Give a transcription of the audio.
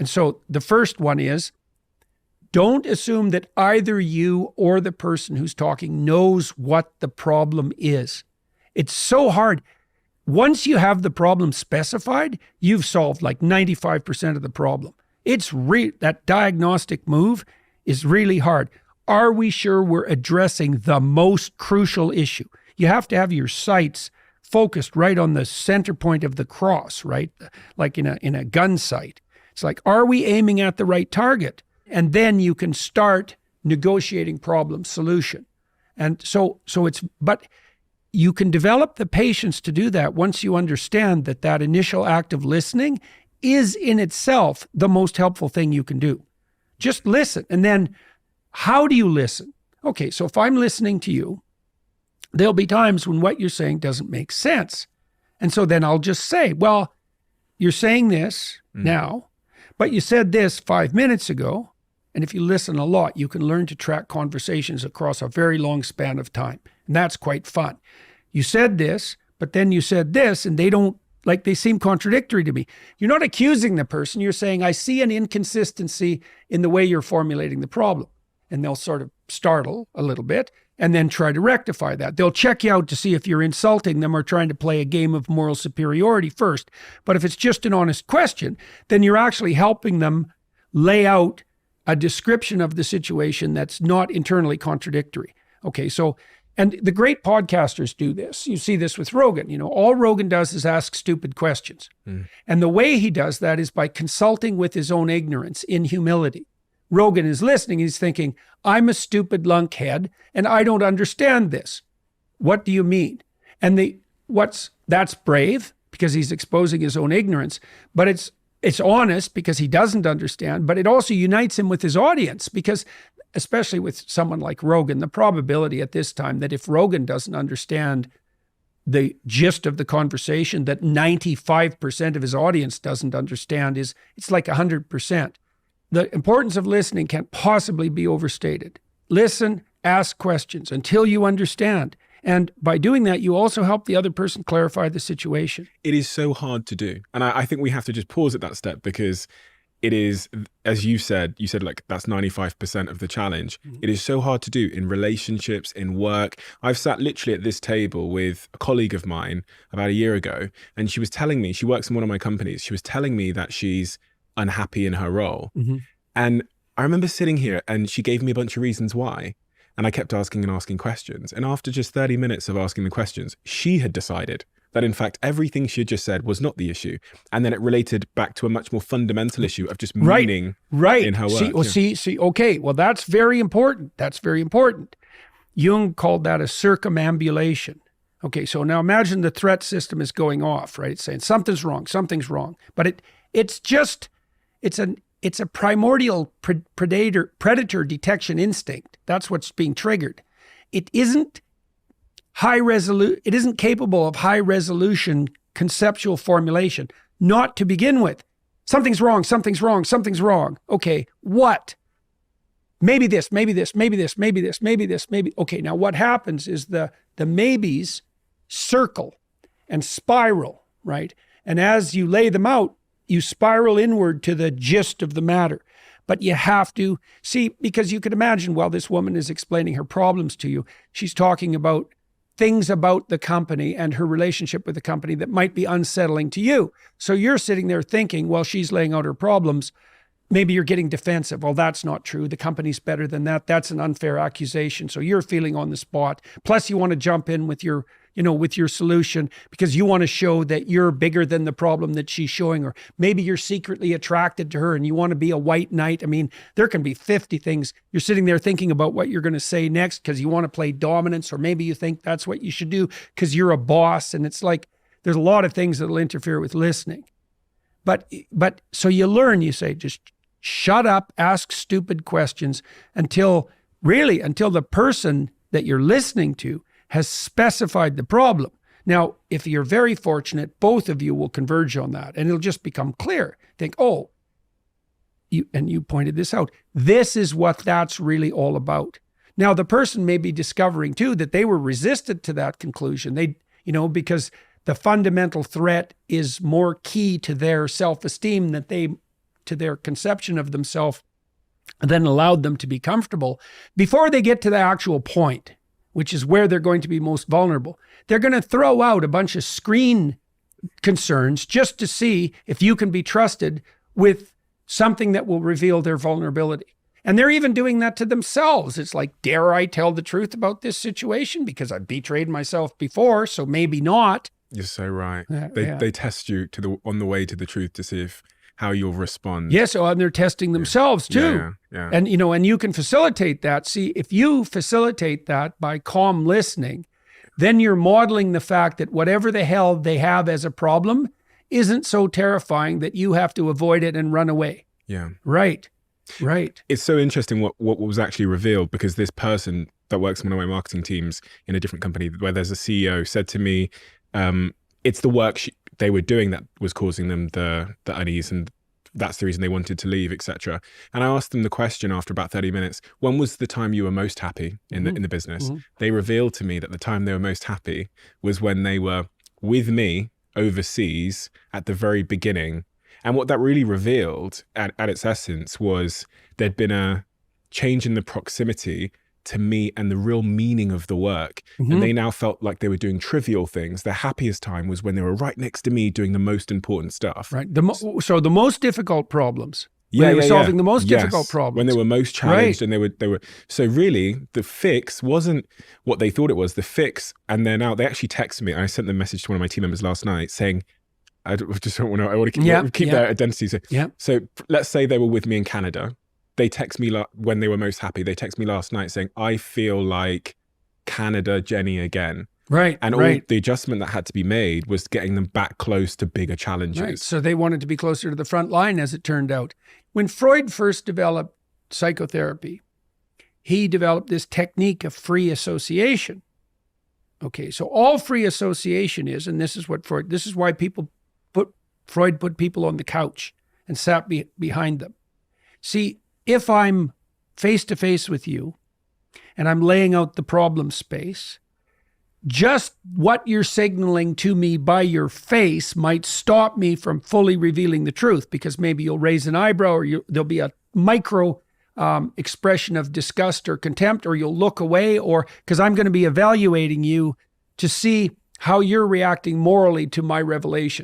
And so the first one is, don't assume that either you or the person who's talking knows what the problem is. It's so hard. Once you have the problem specified, you've solved like 95% of the problem. That diagnostic move is really hard. Are we sure we're addressing the most crucial issue? You have to have your sights focused right on the center point of the cross, right? Like in a gun sight. It's like, are we aiming at the right target? And then you can start negotiating problem solution. And but you can develop the patience to do that once you understand that initial act of listening is in itself the most helpful thing you can do. Just listen. And then how do you listen? Okay, so if I'm listening to you, there'll be times when what you're saying doesn't make sense. And so then I'll just say, well, you're saying this now, but you said this 5 minutes ago. And if you listen a lot, you can learn to track conversations across a very long span of time. And that's quite fun. You said this, but then you said this, and they seem contradictory to me. You're not accusing the person. You're saying, I see an inconsistency in the way you're formulating the problem. And they'll sort of startle a little bit and then try to rectify that. They'll check you out to see if you're insulting them or trying to play a game of moral superiority first. But if it's just an honest question, then you're actually helping them lay out a description of the situation that's not internally contradictory. Okay, so, and the great podcasters do this. You see this with Rogan. All Rogan does is ask stupid questions. And the way he does that is by consulting with his own ignorance in humility. Rogan is listening. He's thinking, I'm a stupid lunkhead and I don't understand this. What do you mean? And that's brave because he's exposing his own ignorance, but it's honest because he doesn't understand, but it also unites him with his audience because, especially with someone like Rogan, the probability at this time that if Rogan doesn't understand the gist of the conversation that 95% of his audience doesn't understand it's like 100%. The importance of listening can't possibly be overstated. Listen, ask questions until you understand. And by doing that, you also help the other person clarify the situation. It is so hard to do. And I think we have to just pause at that step because it is, as you said like that's 95% of the challenge. It is so hard to do in relationships, in work. I've sat literally at this table with a colleague of mine about a year ago, and she was telling me, she works in one of my companies. She was telling me that she's unhappy in her role. And I remember sitting here and she gave me a bunch of reasons why. And I kept asking and asking questions. And after just 30 minutes of asking the questions, she had decided that in fact, everything she had just said was not the issue. And then it related back to a much more fundamental issue of just meaning in her work. See, okay, well, that's very important. That's very important. Jung called that a circumambulation. Okay, so now imagine the threat system is going off, right? It's saying something's wrong. But it's a primordial predator detection instinct. That's what's being triggered. It isn't capable of high resolution conceptual formulation, not to begin with. Something's wrong. Okay, what? Maybe this. Okay, now what happens is the maybes circle and spiral, right? And as you lay them out, you spiral inward to the gist of the matter. But you have to see, because you could imagine while this woman is explaining her problems to you, she's talking about things about the company and her relationship with the company that might be unsettling to you. So you're sitting there thinking, while she's laying out her problems, maybe you're getting defensive. Well, that's not true. The company's better than that. That's an unfair accusation. So you're feeling on the spot. Plus you want to jump in with your solution because you want to show that you're bigger than the problem that she's showing, or maybe you're secretly attracted to her and you want to be a white knight. I mean, there can be 50 things. You're sitting there thinking about what you're going to say next because you want to play dominance, or maybe you think that's what you should do because you're a boss. And it's like, there's a lot of things that'll interfere with listening. But so you learn, you say, just shut up, ask stupid questions until the person that you're listening to has specified the problem. Now, if you're very fortunate, both of you will converge on that and it'll just become clear. Think, you pointed this out. This is what that's really all about. Now, the person may be discovering too that they were resistant to that conclusion. Because the fundamental threat is more key to their self-esteem that they to their conception of themselves and then allowed them to be comfortable, before they get to the actual point, which is where they're going to be most vulnerable, they're going to throw out a bunch of screen concerns just to see if you can be trusted with something that will reveal their vulnerability. And they're even doing that to themselves. It's like, dare I tell the truth about this situation? Because I've betrayed myself before, so maybe not. You're so right. They test you on the way to the truth to see how you'll respond. Yes, and they're testing themselves too. Yeah. And you can facilitate that. See, if you facilitate that by calm listening, then you're modeling the fact that whatever the hell they have as a problem isn't so terrifying that you have to avoid it and run away. Yeah. Right. It's so interesting what was actually revealed, because this person that works in one of my marketing teams in a different company where there's a CEO said to me, it's the work they were doing that was causing them the unease, and that's the reason they wanted to leave, etc. And I asked them the question after about 30 minutes, when was the time you were most happy in the business? They revealed to me that the time they were most happy was when they were with me overseas at the very beginning. And what that really revealed at its essence was there'd been a change in the proximity to me and the real meaning of the work. And they now felt like they were doing trivial things. Their happiest time was when they were right next to me doing the most important stuff. Right. So the most difficult problems. When they were solving the most difficult problems. When they were most challenged, and they were. So really, the fix wasn't what they thought it was. The fix, and they're now, they actually texted me. I sent them a message to one of my team members last night saying, I just don't want to, I want to keep their identity. So let's say they were with me in Canada. They text me when they were most happy. They text me last night saying, I feel like Canada Jenny again. Right. And all the adjustment that had to be made was getting them back close to bigger challenges. Right. So they wanted to be closer to the front line, as it turned out. When Freud first developed psychotherapy, he developed this technique of free association. Okay. So all free association is, and this is why Freud put people on the couch and sat behind them. See, if I'm face-to-face with you and I'm laying out the problem space, just what you're signaling to me by your face might stop me from fully revealing the truth, because maybe you'll raise an eyebrow, or there'll be a micro expression of disgust or contempt, or you'll look away, or because I'm going to be evaluating you to see how you're reacting morally to my revelation.